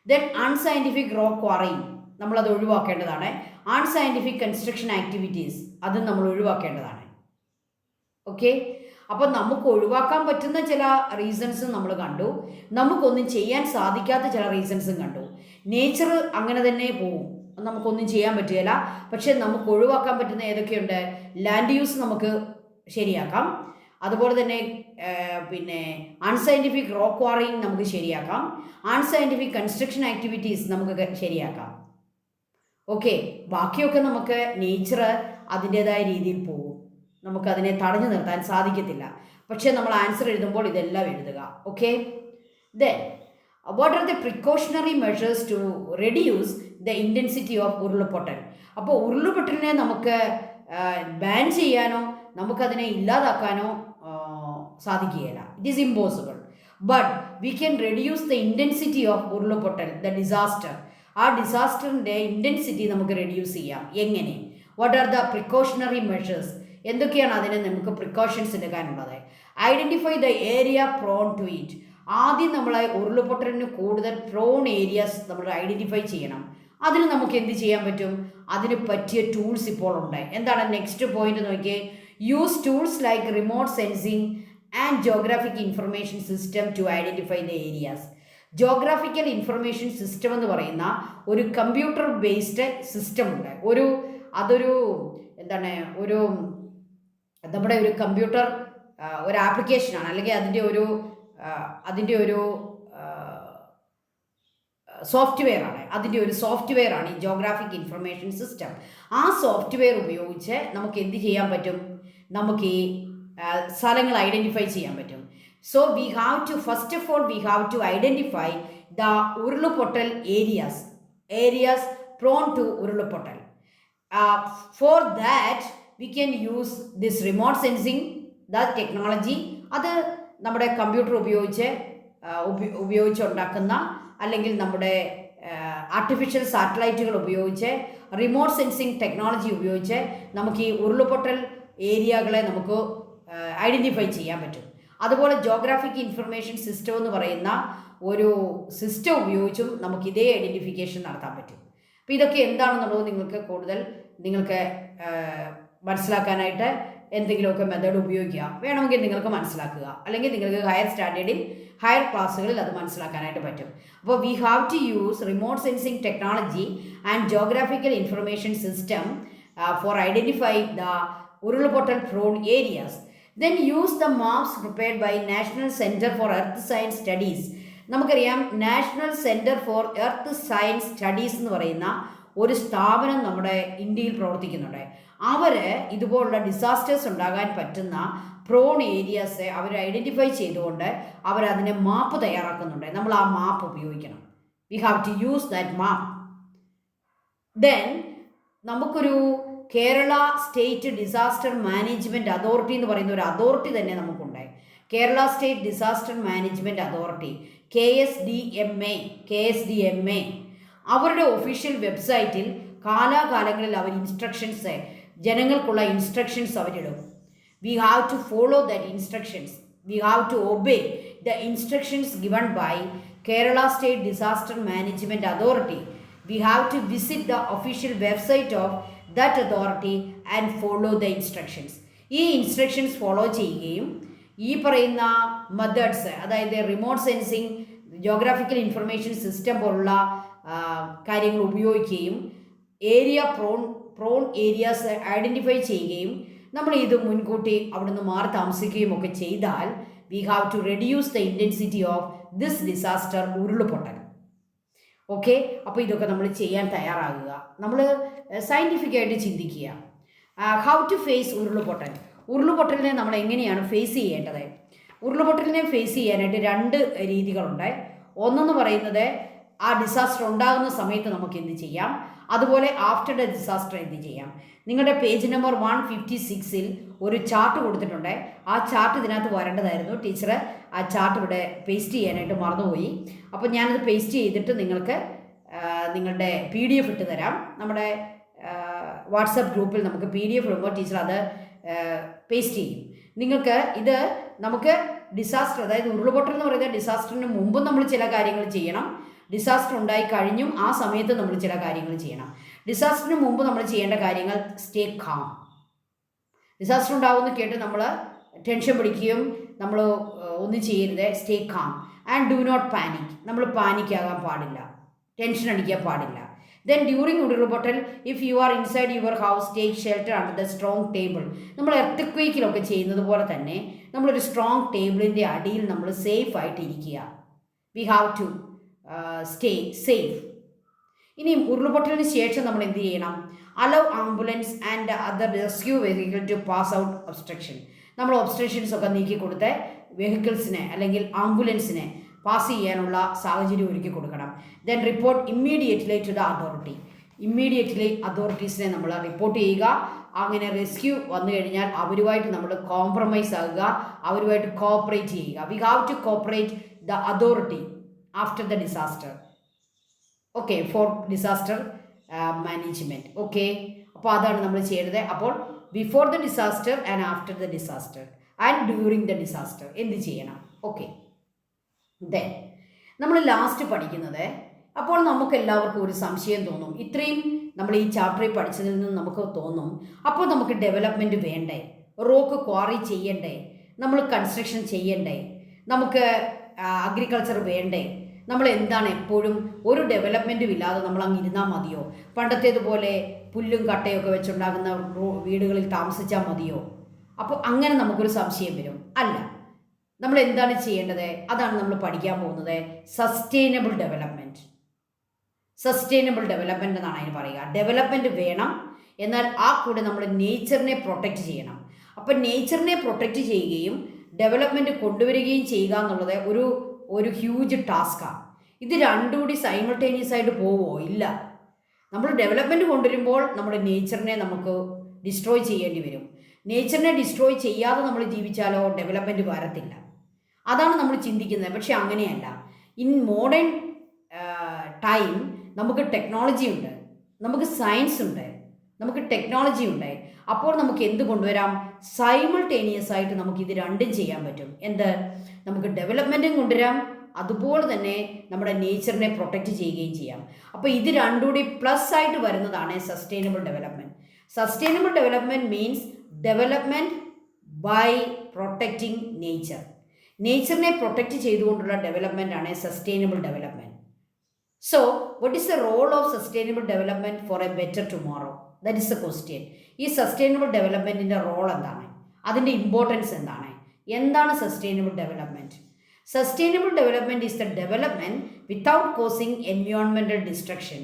ദെൻ അൺസയൻറ്റിഫിക് റോക്ക് ക്വാറിങ്, നമ്മളത് ഒഴിവാക്കേണ്ടതാണ്. അൺസയൻറ്റിഫിക് കൺസ്ട്രക്ഷൻ ആക്ടിവിറ്റീസ്, അതും നമ്മൾ ഒഴിവാക്കേണ്ടതാണ്. ഓക്കെ, അപ്പം നമുക്ക് ഒഴിവാക്കാൻ പറ്റുന്ന ചില റീസൺസും നമ്മൾ കണ്ടു, നമുക്കൊന്നും ചെയ്യാൻ സാധിക്കാത്ത ചില റീസൺസും കണ്ടു. നേച്ചർ അങ്ങനെ തന്നെ പോവും, നമുക്കൊന്നും ചെയ്യാൻ പറ്റുകയില്ല. പക്ഷെ നമുക്ക് ഒഴിവാക്കാൻ പറ്റുന്ന ഏതൊക്കെയുണ്ട്? ലാൻഡ് യൂസ് നമുക്ക് ശരിയാക്കാം. അതുപോലെ തന്നെ പിന്നെ അൺസയൻറ്റിഫിക് റോക്ക് ക്വാറിങ് നമുക്ക് ശരിയാക്കാം. അൺസയൻറ്റിഫിക് കൺസ്ട്രക്ഷൻ ആക്ടിവിറ്റീസ് നമുക്ക് ശരിയാക്കാം. ഓക്കെ, ബാക്കിയൊക്കെ നമുക്ക് നേച്ചർ അതിൻ്റേതായ രീതിയിൽ പോകും, നമുക്കതിനെ തടഞ്ഞു നിർത്താൻ സാധിക്കത്തില്ല. പക്ഷേ നമ്മൾ ആൻസർ എഴുതുമ്പോൾ ഇതെല്ലാം എഴുതുക. Okay, then what are the precautionary measures to reduce the intensity of ഉരുൾപൊട്ടൽ? അപ്പോൾ ഉരുൾപൊട്ടലിനെ നമുക്ക് ബാൻ ചെയ്യാനോ നമുക്കതിനെ ഇല്ലാതാക്കാനോ സാധിക്കുകയില്ല. It is impossible. But we can reduce the intensity of ഉരുൾപൊട്ടൽ, ദ ഡിസാസ്റ്റർ. ആ ഡിസാസ്റ്ററിൻ്റെ ഇൻറ്റൻസിറ്റി നമുക്ക് റെഡ്യൂസ് ചെയ്യാം. എങ്ങനെ? What are the precautionary measures? എന്തൊക്കെയാണ് അതിന് നമുക്ക് പ്രിക്കോഷൻസ് എടുക്കാനുള്ളത്? Identify the area prone to it. ആദ്യം നമ്മൾ ഉരുൾപൊട്ടലിന് കൂടുതൽ പ്രോൺ ഏരിയാസ് നമ്മൾ ഐഡൻറ്റിഫൈ ചെയ്യണം. അതിന് നമുക്ക് എന്ത് ചെയ്യാൻ പറ്റും? അതിന് പറ്റിയ ടൂൾസ് ഇപ്പോൾ ഉണ്ട്. എന്താണ് നെക്സ്റ്റ് പോയിന്റ് നോക്കിയേ? Use tools like remote sensing and geographic information system to identify the areas. Geographical information system എന്ന് പറയുന്ന ഒരു കമ്പ്യൂട്ടർ ബേസ്ഡ് സിസ്റ്റം ഉണ്ട്. അതൊരു എന്താണ്, നമ്മുടെ ഒരു കമ്പ്യൂട്ടർ ഒരു ആപ്ലിക്കേഷനാണ്, അല്ലെങ്കിൽ അതിൻ്റെ ഒരു സോഫ്റ്റ്വെയർ ആണ് ഈ ജോഗ്രാഫിക് ഇൻഫർമേഷൻ സിസ്റ്റം. ആ സോഫ്റ്റ്വെയർ ഉപയോഗിച്ച് നമുക്ക് എന്ത് ചെയ്യാൻ പറ്റും? നമുക്ക് ഈ സ്ഥലങ്ങൾ ഐഡൻറ്റിഫൈ ചെയ്യാൻ പറ്റും. So first of all we have to identify the ഉരുൾപൊട്ടൽ ഏരിയാസ് പ്രോൺ ടു ഉരുൾപൊട്ടൽ. For that we can use this remote sensing the technology. അത് നമ്മുടെ കമ്പ്യൂട്ടർ ഉപയോഗിച്ചുണ്ടാക്കുന്ന അല്ലെങ്കിൽ നമ്മുടെ ആർട്ടിഫിഷ്യൽ സാറ്റലൈറ്റുകൾ ഉപയോഗിച്ച് റിമോട്ട് സെൻസിങ് ടെക്നോളജി ഉപയോഗിച്ച് നമുക്ക് ഈ ഉരുൾപൊട്ടൽ ഏരിയകളെ നമുക്ക് ഐഡൻറ്റിഫൈ ചെയ്യാൻ പറ്റും. അതുപോലെ ജോഗ്രാഫിക് ഇൻഫർമേഷൻ സിസ്റ്റം എന്ന് പറയുന്ന ഒരു സിസ്റ്റം ഉപയോഗിച്ചും നമുക്ക് ഇതേ ഐഡൻറ്റിഫിക്കേഷൻ നടത്താൻ പറ്റും. അപ്പോൾ ഇതൊക്കെ എന്താണെന്നുള്ളത് നിങ്ങൾക്ക് മനസ്സിലാക്കാനായിട്ട് എന്തെങ്കിലുമൊക്കെ മെത്തേഡ് ഉപയോഗിക്കുക. വേണമെങ്കിൽ നിങ്ങൾക്ക് മനസ്സിലാക്കുക, അല്ലെങ്കിൽ നിങ്ങൾക്ക് ഹയർ ക്ലാസ്സുകളിൽ അത് മനസ്സിലാക്കാനായിട്ട് പറ്റും. അപ്പോൾ we have to use remote sensing technology and geographical information system for identify the ഉരുൾപൊട്ടൽ prone areas. Then use the maps prepared by national centre for earth science studies. നമുക്കറിയാം, national centre for earth science studies എന്ന് പറയുന്ന ഒരു സ്ഥാപനം നമ്മുടെ ഇന്ത്യയിൽ പ്രവർത്തിക്കുന്നുണ്ട്. അവർ ഇതുപോലുള്ള ഡിസാസ്റ്റേഴ്സ് ഉണ്ടാകാൻ പറ്റുന്ന പ്രോൺ ഏരിയാസ് അവർ ഐഡൻറ്റിഫൈ ചെയ്തുകൊണ്ട് അവരതിനെ മാപ്പ് തയ്യാറാക്കുന്നുണ്ട്. നമ്മൾ ആ മാപ്പ് ഉപയോഗിക്കണം. We have to use that map. Then നമുക്കൊരു Kerala state disaster management authority എന്ന് പറയുന്ന ഒരു അതോറിറ്റി തന്നെ നമുക്കുണ്ട്. Kerala state disaster management authority, KSDMA. അവരുടെ ഒഫീഷ്യൽ വെബ്സൈറ്റിൽ കാലാകാലങ്ങളിൽ അവർ ജനങ്ങൾക്കുള്ള ഇൻസ്ട്രക്ഷൻസ് അവരിടും. We have to follow that instructions. We have to obey the instructions given by Kerala State Disaster Management Authority, we have to visit the official website of that authority and follow the instructions. ഈ instructions follow ചെയ്യുകയും ഈ പറയുന്ന methods, അതായത് remote sensing, geographical information system പോലുള്ള കാര്യങ്ങൾ ഉപയോഗിക്കുകയും area prawn areas identify ചെയ്യുകയും നമ്മൾ ഇത് മുൻകൂട്ടി അവിടുന്ന് മാറി താമസിക്കുകയും ഒക്കെ ചെയ്താൽ we have to reduce the intensity of this disaster, ഉരുൾപൊട്ടൽ. ഓക്കെ, അപ്പോൾ ഇതൊക്കെ നമ്മൾ ചെയ്യാൻ തയ്യാറാകുക. നമ്മൾ സയൻറ്റിഫിക്കായിട്ട് ചിന്തിക്കുക. ഹൗ ടു ഫേസ് ഉരുൾപൊട്ടൽ. ഉരുൾപൊട്ടലിനെ നമ്മൾ എങ്ങനെയാണ് ഫേസ് ചെയ്യേണ്ടത്? ഉരുൾപൊട്ടലിനെ ഫേസ് ചെയ്യാനായിട്ട് 2 രീതികളുണ്ട്. ഒന്നെന്ന് പറയുന്നത് ആ ഡിസാസ്റ്റർ ഉണ്ടാകുന്ന സമയത്ത് നമുക്ക് എന്ത് ചെയ്യാം, അതുപോലെ ആഫ്റ്റർ ദ ഡിസാസ്റ്റർ എന്ത് ചെയ്യാം. നിങ്ങളുടെ പേജ് നമ്പർ 156-ൽ ഒരു ചാർട്ട് കൊടുത്തിട്ടുണ്ട്. ആ ചാർട്ട് ഇതിനകത്ത് വരേണ്ടതായിരുന്നു. ടീച്ചർ ആ ചാർട്ട് ഇവിടെ പേസ്റ്റ് ചെയ്യാനായിട്ട് മറന്നുപോയി. അപ്പോൾ ഞാനത് പേസ്റ്റ് ചെയ്തിട്ട് നിങ്ങൾക്ക് നിങ്ങളുടെ PDF ഇട്ട് തരാം. നമ്മുടെ വാട്സപ്പ് ഗ്രൂപ്പിൽ നമുക്ക് PDF ഇടുമ്പോൾ ടീച്ചർ അത് പേസ്റ്റ് ചെയ്യും. നിങ്ങൾക്ക് ഇത് നമുക്ക് ഡിസാസ്റ്റർ, അതായത് ഉരുൾപൊട്ടൽ എന്ന് പറയുന്ന ഡിസാസ്റ്ററിന് മുമ്പും നമ്മൾ ചില കാര്യങ്ങൾ ചെയ്യണം, ഡിസാസ്റ്റർ ഉണ്ടായി കഴിഞ്ഞും ആ സമയത്ത് നമ്മൾ ചില കാര്യങ്ങൾ ചെയ്യണം. ഡിസാസ്റ്ററിന് മുമ്പ് നമ്മൾ ചെയ്യേണ്ട കാര്യങ്ങൾ: സ്റ്റേ കാം. ഡിസാസ്റ്റർ ഉണ്ടാവുമെന്ന് കേട്ട് നമ്മൾ ടെൻഷൻ പിടിക്കുകയും നമ്മൾ ഒന്നും ചെയ്യരുത്. Stay calm and do not panic. നമ്മൾ പാനിക്കാകാൻ പാടില്ല, ടെൻഷൻ അടിക്കാൻ പാടില്ല. ദെൻ ഡ്യൂറിങ് ഉരുൾപൊട്ടൽ, if you are inside your house, take shelter under the strong table. നമ്മൾ എർത്ത് ചെയ്യുന്നത് പോലെ തന്നെ നമ്മളൊരു സ്ട്രോങ് ടേബിളിൻ്റെ അടിയിൽ നമ്മൾ സേഫ് ആയിട്ട് ഇരിക്കുക. We have to stay safe. ഇനി ഉരുൾപൊട്ടലിന് ശേഷം നമ്മൾ എന്ത് ചെയ്യണം? Allow ambulance and other rescue vehicle to pass out obstruction. നമ്മൾ ഒബ്സ്ട്രക്ഷൻസ് ഒക്കെ നീക്കി കൊടുത്ത് വെഹിക്കിൾസിനെ അല്ലെങ്കിൽ ആംബുലൻസിനെ പാസ് ചെയ്യാനുള്ള സാഹചര്യം ഒരുക്കി കൊടുക്കണം. Then report immediately to the authority. Immediately അതോറിറ്റീസിനെ നമ്മൾ റിപ്പോർട്ട് ചെയ്യുക. അങ്ങനെ റെസ്ക്യൂ വന്നു കഴിഞ്ഞാൽ അവരുമായിട്ട് നമ്മൾ കോംപ്രമൈസ് ആകുക, അവരുമായിട്ട് കോഓപ്പറേറ്റ് ചെയ്യുക. We have to cooperate the authority after the disaster. Okay, for disaster management. Okay, അപ്പോൾ അതാണ് നമ്മൾ ചെയ്യേണ്ടത്. അപ്പോൾ before the disaster and after the disaster and during the disaster എന്ത് ചെയ്യണം? ഓക്കെ, ദെൻ നമ്മൾ ലാസ്റ്റ് പഠിക്കുന്നത്, അപ്പോൾ നമുക്ക് എല്ലാവർക്കും ഒരു സംശയം തോന്നും. ഇത്രയും നമ്മൾ ഈ ചാപ്റ്ററിൽ പഠിച്ചതിൽ നിന്ന് നമുക്ക് തോന്നും, അപ്പോൾ നമുക്ക് ഡെവലപ്മെൻറ്റ് വേണ്ടേ, റോക്ക് ക്വാറി ചെയ്യണ്ടേ, നമ്മൾ കൺസ്ട്രക്ഷൻ ചെയ്യണ്ടേ, നമുക്ക് അഗ്രികൾച്ചർ വേണ്ടേ, നമ്മൾ എന്താണ് എപ്പോഴും ഒരു ഡെവലപ്മെൻറ്റും ഇല്ലാതെ നമ്മൾ അങ്ങ് ഇരുന്നാൽ മതിയോ? പണ്ടത്തേതുപോലെ പുല്ലും കട്ടയൊക്കെ വെച്ചുണ്ടാകുന്ന വീടുകളിൽ താമസിച്ചാൽ മതിയോ? അപ്പോൾ അങ്ങനെ നമുക്കൊരു സംശയം വരും. അല്ല, നമ്മൾ എന്താണ് ചെയ്യേണ്ടത്? അതാണ് നമ്മൾ പഠിക്കാൻ പോകുന്നത്. Sustainable development. സസ്റ്റൈനബിൾ ഡെവലപ്മെൻറ്റ് എന്നാണ് അതിന് പറയുക. ഡെവലപ്മെൻറ്റ് വേണം, എന്നാൽ ആ കൂടെ നമ്മൾ നേച്ചറിനെ പ്രൊട്ടക്റ്റ് ചെയ്യണം. അപ്പം നേച്ചറിനെ പ്രൊട്ടക്റ്റ് ചെയ്യുകയും ഡെവലപ്മെൻറ്റ് കൊണ്ടുവരികയും ചെയ്യുക എന്നുള്ളത് ഒരു ഹ്യൂജ് ടാസ്ക്കാണ്. ഇത് രണ്ടും കൂടി സൈമിൾട്ടേനിയസ് ആയിട്ട് പോവുമോ? ഇല്ല. നമ്മൾ ഡെവലപ്മെൻറ്റ് കൊണ്ടുവരുമ്പോൾ നമ്മുടെ നേച്ചറിനെ നമുക്ക് ഡിസ്ട്രോയ് ചെയ്യേണ്ടി വരും. നേച്ചറിനെ ഡിസ്ട്രോയ് ചെയ്യാതെ നമ്മൾ ജീവിച്ചാലോ ഡെവലപ്മെൻറ്റ് വരത്തില്ല. അതാണ് നമ്മൾ ചിന്തിക്കുന്നത്. പക്ഷെ അങ്ങനെയല്ല. ഇൻ മോഡേൺ ടൈം നമുക്ക് ടെക്നോളജി ഉണ്ട്, നമുക്ക് സയൻസ് ഉണ്ട്, നമുക്ക് ടെക്നോളജി ഉണ്ട്. അപ്പോൾ നമുക്ക് എന്ത് കൊണ്ടുവരാം? സൈമിൾട്ടേനിയസ് ആയിട്ട് നമുക്ക് ഇത് രണ്ടും ചെയ്യാൻ പറ്റും. എന്ത്? നമുക്ക് ഡെവലപ്മെൻറ്റും കൊണ്ടുവരാം, അതുപോലെ തന്നെ നമ്മുടെ നേച്ചറിനെ പ്രൊട്ടക്റ്റ് ചെയ്യുകയും ചെയ്യാം. അപ്പോൾ ഇത് രണ്ടും കൂടി പ്ലസ് ആയിട്ട് വരുന്നതാണ് sustainable development. Sustainable development means development by protecting nature. നേച്ചറിനെ പ്രൊട്ടക്റ്റ് ചെയ്തുകൊണ്ടുള്ള ഡെവലപ്മെൻറ്റാണ് sustainable development. So what is the role of sustainable development for a better tomorrow? That is a question. ഈ സസ്റ്റൈനബിൾ ഡെവലപ്മെൻറ്റിൻ്റെ റോൾ എന്താണ്? അതിൻ്റെ importance എന്താണ്? എന്താണ് sustainable development? Sustainable development is the development without causing environmental destruction.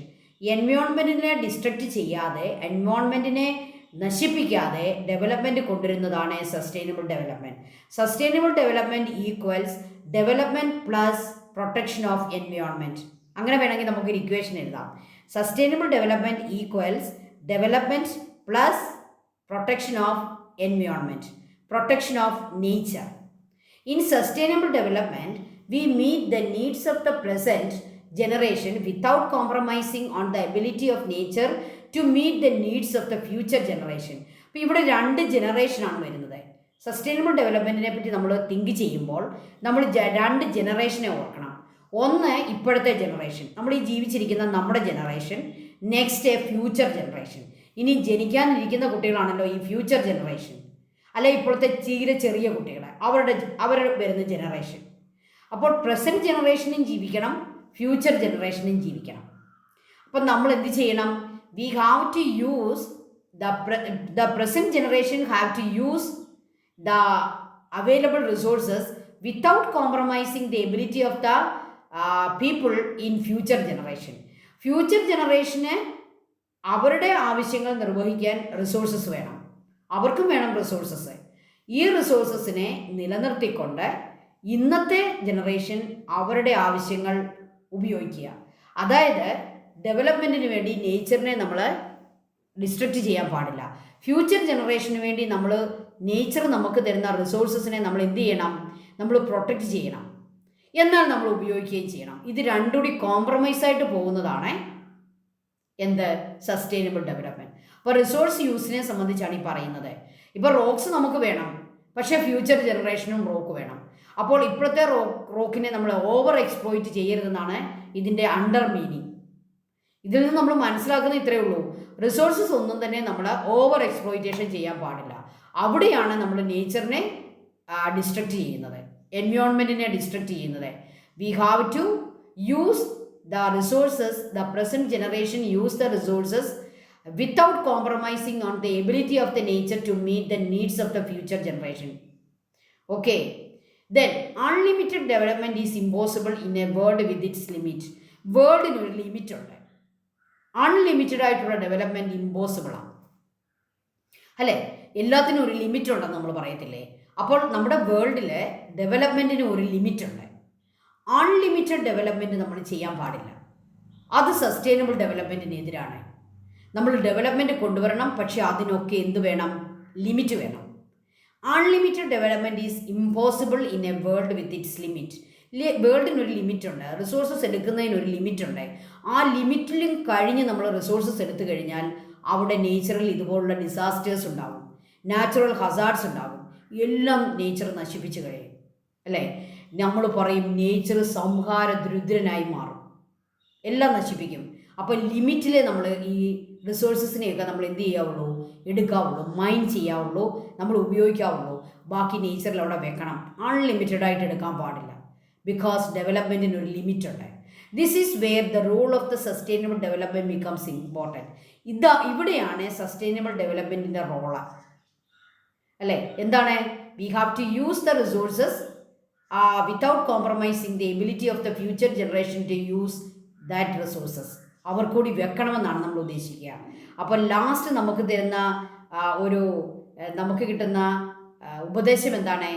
എൻവയോൺമെൻറ്റിനെ destruct ചെയ്യാതെ, എൻവയോൺമെൻറ്റിനെ നശിപ്പിക്കാതെ ഡെവലപ്മെൻറ്റ് കൊണ്ടുവരുന്നതാണ് sustainable development. Sustainable development equals development plus protection of environment. അങ്ങനെ വേണമെങ്കിൽ നമുക്കൊരു ഇക്വേഷൻ എഴുതാം. Sustainable development equals development plus protection of environment, protection of nature. In sustainable development, we meet the needs of the present generation without compromising on the ability of nature to meet the needs of the future generation. അപ്പോൾ ഇവിടെ 2 ജനറേഷനാണ് വരുന്നത്. Sustainable ഡെവലപ്മെൻറ്റിനെ പറ്റി നമ്മൾ think ചെയ്യുമ്പോൾ നമ്മൾ 2 ജനറേഷനെ ഓർക്കണം. ഒന്ന് ഇപ്പോഴത്തെ ജനറേഷൻ, നമ്മൾ ഈ ജീവിച്ചിരിക്കുന്ന നമ്മുടെ ജനറേഷൻ, നെക്സ്റ്റ് ഫ്യൂച്ചർ ജനറേഷൻ. ഇനി ജനിക്കാനിരിക്കുന്ന കുട്ടികളാണല്ലോ ഈ ഫ്യൂച്ചർ ജനറേഷൻ, അല്ലെ ഇപ്പോഴത്തെ തീരെ ചെറിയ കുട്ടികൾ, അവർ വരുന്ന ജനറേഷൻ. അപ്പോൾ പ്രസൻറ്റ് ജനറേഷനും ജീവിക്കണം, ഫ്യൂച്ചർ ജനറേഷനും ജീവിക്കണം. അപ്പം നമ്മൾ എന്ത് ചെയ്യണം? We have to use the present generation have to use the available resources without compromising the ability of the people in future generation. Future ജനറേഷന് അവരുടെ ആവശ്യങ്ങൾ നിർവഹിക്കാൻ റിസോഴ്സസ് വേണം, അവർക്കും വേണം റിസോഴ്സസ്. ഈ റിസോഴ്സസിനെ നിലനിർത്തിക്കൊണ്ട് ഇന്നത്തെ ജനറേഷൻ അവരുടെ ആവശ്യങ്ങൾ ഉപയോഗിക്കുക. അതായത് ഡെവലപ്മെൻറ്റിന് വേണ്ടി നേച്ചറിനെ നമ്മൾ ഡിസ്ട്രക്റ്റ് ചെയ്യാൻ പാടില്ല. ഫ്യൂച്ചർ ജനറേഷന് വേണ്ടി നമ്മൾ നേച്ചർ നമുക്ക് തരുന്ന റിസോഴ്സസിനെ നമ്മൾ എന്ത് ചെയ്യണം? നമ്മൾ പ്രൊട്ടക്റ്റ് ചെയ്യണം, എന്നാൽ നമ്മൾ ഉപയോഗിക്കുകയും ചെയ്യണം. ഇത് രണ്ടും കൂടി കോംപ്രമൈസായിട്ട് പോകുന്നതാണ് എന്ത്? Sustainable development. അപ്പോൾ റിസോഴ്സ് യൂസിനെ സംബന്ധിച്ചാണ് ഈ പറയുന്നത്. ഇപ്പോൾ റോക്സ് നമുക്ക് വേണം, പക്ഷേ ഫ്യൂച്ചർ ജനറേഷനും റോക്ക് വേണം. അപ്പോൾ ഇപ്പോഴത്തെ റോക്കിനെ നമ്മൾ ഓവർ എക്സ്പ്ലോയിറ്റ് ചെയ്യരുതെന്നാണ് ഇതിൻ്റെ അണ്ടർ മീനിങ്. ഇതിൽ നിന്ന് നമ്മൾ മനസ്സിലാക്കുന്ന ഇത്രയേ ഉള്ളൂ, റിസോഴ്സസ് ഒന്നും തന്നെ നമ്മൾ ഓവർ എക്സ്പ്ലോയിറ്റേഷൻ ചെയ്യാൻ പാടില്ല. അവിടെയാണ് നമ്മൾ നേച്ചറിനെ ഡിസ്ട്രക്റ്റ് ചെയ്യുന്നത്, എൻവയോൺമെൻറ്റിനെ ഡിസ്ട്രക്റ്റ് ചെയ്യുന്നത്. We have to use the resources, the present generation use the resources without compromising on the ability of the nature to meet the needs of the future generation. Okay, then unlimited development is impossible in a world with its limit. വേൾഡിന് ഒരു limit ഉണ്ട്. Unlimited ആയിട്ടുള്ള development impossible ആണ്, അല്ലേ? എല്ലാത്തിനും ഒരു limit ഉണ്ടെന്ന് നമ്മൾ പറയത്തില്ലേ? അപ്പോൾ നമ്മുടെ വേൾഡിൽ ഡെവലപ്മെൻറ്റിന് ഒരു ലിമിറ്റ് ഉണ്ട്. അൺലിമിറ്റഡ് ഡെവലപ്മെൻറ്റ് നമ്മൾ ചെയ്യാൻ പാടില്ല. അത് സസ്റ്റൈനബിൾ ഡെവലപ്മെൻറ്റിന് എതിരാണ്. നമ്മൾ ഡെവലപ്മെൻറ്റ് കൊണ്ടുവരണം, പക്ഷേ അതിനൊക്കെ എന്ത് വേണം? ലിമിറ്റ് വേണം. Unlimited development is impossible in a world with its limit. വേൾഡിനൊരു ലിമിറ്റുണ്ട്, റിസോഴ്സസ് എടുക്കുന്നതിനൊരു ലിമിറ്റുണ്ട്. ആ ലിമിറ്റിലും കഴിഞ്ഞ് നമ്മൾ റിസോഴ്സസ് എടുത്തു കഴിഞ്ഞാൽ അവിടെ നേച്ചറിൽ ഇതുപോലുള്ള ഡിസാസ്റ്റേഴ്സ് ഉണ്ടാകും, നാച്ചുറൽ ഹസാർഡ്സ് ഉണ്ടാകും, എല്ലാം നേച്ചർ നശിപ്പിച്ച് കഴിയും, അല്ലേ? നമ്മൾ പറയും നേച്ചർ സംഹാര ദരിദ്രനായി മാറും, എല്ലാം നശിപ്പിക്കും. അപ്പോൾ ലിമിറ്റിൽ നമ്മൾ ഈ റിസോഴ്സസിനെയൊക്കെ നമ്മൾ എന്ത് ചെയ്യാവുള്ളൂ? എടുക്കാവുള്ളൂ, മൈൻഡ് ചെയ്യാവുള്ളൂ, നമ്മൾ ഉപയോഗിക്കാവുള്ളൂ. ബാക്കി നേച്ചറിൽ അവിടെ വെക്കണം. അൺലിമിറ്റഡ് ആയിട്ട് എടുക്കാൻ പാടില്ല. ബിക്കോസ് ഡെവലപ്മെൻറ്റിന് ഒരു ലിമിറ്റ് ഉണ്ട്. This is where the role of the sustainable development becomes important. ഇവിടെയാണ് സസ്റ്റൈനബിൾ ഡെവലപ്മെൻറ്റിൻ്റെ റോള്, അല്ലേ? എന്താണ്? We have to use the resources without compromising the ability of the future generation to use that resources. അവർ കൂടി വെക്കണമെന്നാണ് നമ്മൾ ഉദ്ദേശിക്കുക. അപ്പോൾ last നമുക്ക് തരുന്ന നമുക്ക് കിട്ടുന്ന ഉപദേശം എന്താണ്?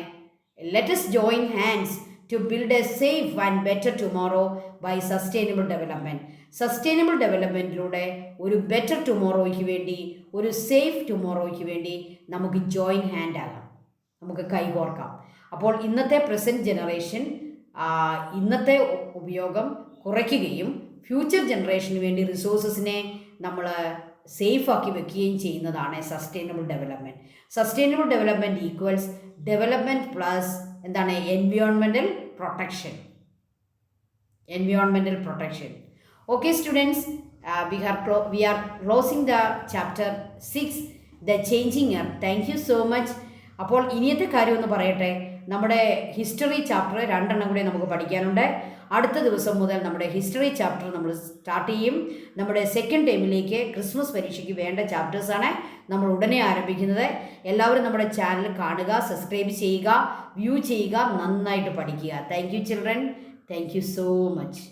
Let's join hands to build a safe and better tomorrow by sustainable development. Sustainable ഡെവലപ്മെൻറ്റിലൂടെ ഒരു ബെറ്റർ ടുമോറോയ്ക്ക് വേണ്ടി, ഒരു സേഫ് ടുമോറോയ്ക്ക് വേണ്ടി നമുക്ക് ജോയിൻ ഹാൻഡ് ആകാം, നമുക്ക് കൈകോർക്കാം. അപ്പോൾ ഇന്നത്തെ പ്രസൻറ്റ് ജനറേഷൻ ഇന്നത്തെ ഉപയോഗം കുറയ്ക്കുകയും ഫ്യൂച്ചർ ജനറേഷന് വേണ്ടി റിസോഴ്സസിനെ നമ്മൾ സേഫാക്കി വെക്കുകയും ചെയ്യുന്നതാണ് sustainable development. Sustainable development equals development plus എന്താണ്? Environmental protection. Environmental protection. Okay students, we are closing the chapter 6, the changing earth. Thank you so much. അപ്പോൾ ഇനിയത്തെ കാര്യം ഒന്ന് പറയട്ടെ. നമ്മുടെ ഹിസ്റ്ററി ചാപ്റ്റർ 2 കൂടി നമുക്ക് പഠിക്കാനുണ്ട്. അടുത്ത ദിവസം മുതൽ നമ്മുടെ ഹിസ്റ്ററി ചാപ്റ്റർ നമ്മൾ സ്റ്റാർട്ട് ചെയ്യും. നമ്മുടെ സെക്കൻഡ് ടൈമിലേക്ക് ക്രിസ്മസ് പരീക്ഷയ്ക്ക് വേണ്ട ചാപ്റ്റേഴ്സാണ് നമ്മൾ ഉടനെ ആരംഭിക്കുന്നത്. എല്ലാവരും നമ്മുടെ ചാനൽ കാണുക, സബ്സ്ക്രൈബ് ചെയ്യുക, വ്യൂ ചെയ്യുക, നന്നായിട്ട് പഠിക്കുക. Thank you children. Thank you so much.